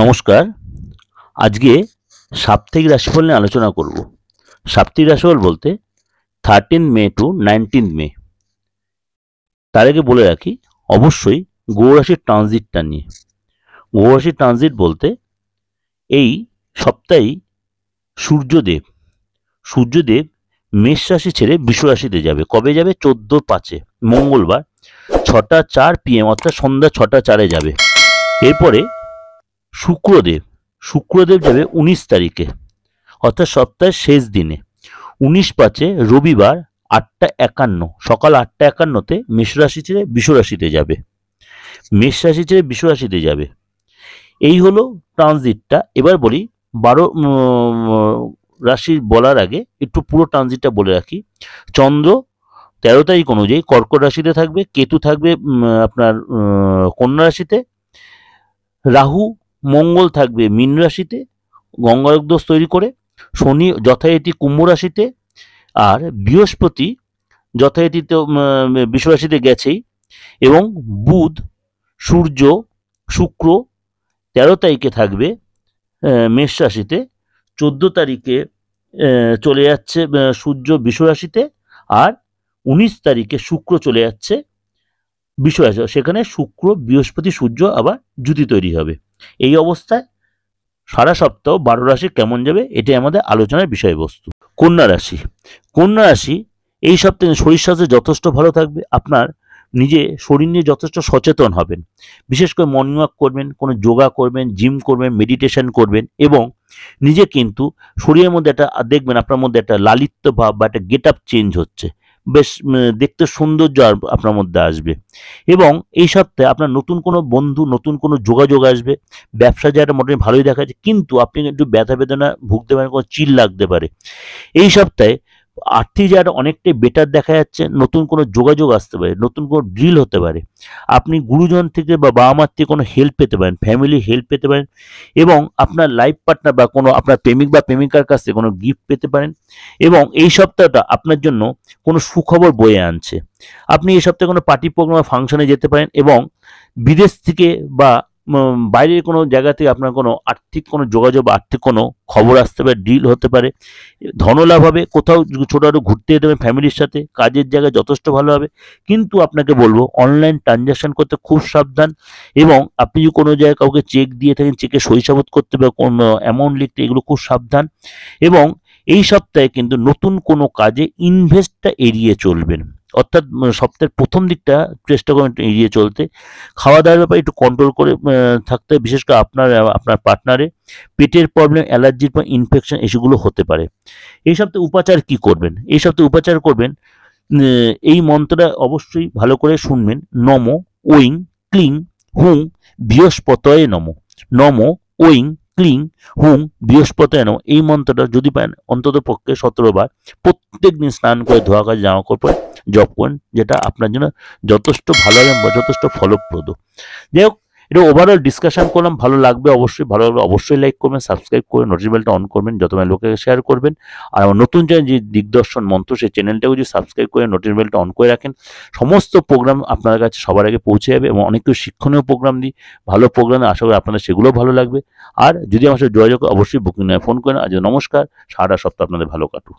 নমস্কার। আজকে সাপ্তাহিক রাশিফল নিয়ে আলোচনা করব। সাপ্তাহিক রাশিফল বলতে 13 মে টু 19 মে। তার আগে বলে রাখি অবশ্যই গ্রহ রাশির ট্রানজিটটা নিয়ে। গ্রহ রাশির ট্রানজিট বলতে এই সপ্তাহেই সূর্যদেব মেষ রাশি ছেড়ে বৃষ রাশিতে যাবে। কবে যাবে? 14/5 মঙ্গলবার 6টা 4 PM অর্থাৎ সন্ধ্যা 6টা 4 যাবে। এরপরে শুক্রদেব যাবে 19 তারিখে অর্থাৎ সপ্তাহের শেষ দিনে 19/5 রবিবার 8টা 51 সকাল 8টা 51 মেষ রাশি ছেড়ে বৃষ রাশিতে যাবে। এই হলো ট্রানজিটটা। এবার বলি 12 রাশি বলার আগে একটু পুরো ট্রানজিটটা বলে রাখি। চন্দ্র 13 তারিখ অনুযায়ী কর্কট রাশিতে থাকবে, কেতু থাকবে আপনার কন্যা রাশিতে, রাহু মঙ্গল থাকবে মীন রাশিতে গঙ্গারক দোষ তৈরি করে, শনি যথারীতি কুম্ভ রাশিতে, আর বৃহস্পতি যথারীতিতে বৃষ রাশিতে গেছেই, এবং বুধ সূর্য শুক্র 13 তারিখে থাকবে মেষ রাশিতে, 14 তারিখে চলে যাচ্ছে সূর্য বৃষ রাশিতে, আর 19 তারিখে শুক্র চলে যাচ্ছে বৃষ রাশি। সেখানে শুক্র বৃহস্পতি সূর্য আবার জুতি তৈরি হবে। এই অবস্থায় সারা সপ্তাহ 12 রাশি কেমন যাবে এটাই আমাদের আলোচনার বিষয়বস্তু। কন্যা রাশি এই সপ্তাহে শরীর স্বাস্থ্য যথেষ্ট ভালো থাকবে। আপনার নিজে শরীর নিয়ে যথেষ্ট সচেতন হবেন। বিশেষ করে মর্নিং ওয়াক করবেন, কোনো যোগা করবেন, জিম করবেন, মেডিটেশন করবেন, এবং নিজে কিন্তু শরীরের মধ্যে একটা দেখবেন আপনার মধ্যে একটা লালিত্য ভাব বা একটা গেট আপ চেঞ্জ হচ্ছে, বেশ দেখতে সৌন্দর্য আপনার মধ্যে আসবে। এবং এই সপ্তাহে আপনার নতুন কোনো বন্ধু, নতুন কোনো যোগাযোগ আসবে। ব্যবসা যারা মোটামুটি ভালোই দেখা যাচ্ছে, কিন্তু আপনি একটু ব্যথা বেদনা ভুগতে পারেন, কোনো চিল লাগতে পারে। এই সপ্তাহে আর্থিক জায়গাটা অনেকটাই বেটার দেখা যাচ্ছে। নতুন কোনো যোগাযোগ আসতে পারে, নতুন কোনো ড্রিল হতে পারে। আপনি গুরুজন থেকে বা বাবা মার থেকে কোনো হেল্প পেতে পারেন, ফ্যামিলি হেল্প পেতে পারেন, এবং আপনার লাইফ পার্টনার বা কোনো আপনার প্রেমিক বা প্রেমিকার কাছ থেকে কোনো গিফট পেতে পারেন। এবং এই সপ্তাহটা আপনার জন্য কোনো সুখবর বয়ে আনছে। আপনি এই সপ্তাহে কোনো পার্টি প্রোগ্রাম বা ফাংশনে যেতে পারেন, এবং বিদেশ থেকে বা বাইরের কোনো জায়গা থেকে আপনার কোনো আর্থিক কোনো যোগাযোগ বা আর্থিক কোনো খবর আসতে পারে, ডিল হতে পারে, ধনলাভ হবে। কোথাও ছোটোখাটো ঘুরতে যেতে হবে ফ্যামিলির সাথে, কাজের জায়গায় যথেষ্ট ভালো হবে। কিন্তু আপনাকে বলবো অনলাইন ট্রানজ্যাকশন করতে খুব সাবধান, এবং আপনি যদি কোনো জায়গায় কাউকে চেক দিয়ে থাকেন, চেকে সই সাবুত করতে বা কোনো অ্যামাউন্ট লিখতে, এগুলো খুব সাবধান। এবং এই সপ্তাহে কিন্তু নতুন কোনো কাজে ইনভেস্টটা এড়িয়ে চলবেন, অর্থাৎ সপ্তাহের প্রথম দিকটা চেষ্টা করবেন একটু এড়িয়ে চলতে। খাওয়া দাওয়ার ব্যাপারে একটু কন্ট্রোল করে থাকতে, বিশেষ করে আপনার পার্টনারে পেটের প্রবলেম, অ্যালার্জির বা ইনফেকশন এসবগুলো হতে পারে। এই সপ্তাহে উপাচার কি করবেন? এই সপ্তাহে উপাচার করবেন, এই মন্ত্রটা অবশ্যই ভালো করে শুনবেন। নম ঐং ক্লিং হুং বৃহস্পতয়ে নম। নম ঐং ক্লিং হুং বৃহস্পতয়ে নম। এই মন্ত্রটা যদি পান অন্তত পক্ষে 17 বার প্রত্যেক দিন স্নান করে ধোয়া কাজ জামা কাপড় পরে জপ করেন, যেটা আপনার জন্য যথেষ্ট ভালো হবে বা যথেষ্ট ফলপ্রদ। যাই হোক, এটা ওভারঅল ডিসকাশন করলাম। ভালো লাগবে অবশ্যই, ভালো লাগবে অবশ্যই লাইক করবেন, সাবস্ক্রাইব করে নোটিফিকেশন বেলটা অন করবেন, যত লোকে শেয়ার করবেন। আর আমার নতুন চ্যানেল যে দিগদর্শন মন্ত্র, সেই চ্যানেলটাও যদি সাবস্ক্রাইব করে নোটিফিকেশন বেলটা অন করে রাখেন, সমস্ত প্রোগ্রাম আপনার কাছে সবার আগে পৌঁছে যাবে। এবং অনেক কিছু শিক্ষণীয় প্রোগ্রাম দিই, ভালো প্রোগ্রামে আশা করি আপনাদের সেগুলোও ভালো লাগবে। আর যদি আমার সাথে যোগাযোগ অবশ্যই বুকিং নেয় ফোন করেন। আজ নমস্কার, সারাটা সপ্তাহ আপনাদের ভালো কাটুক।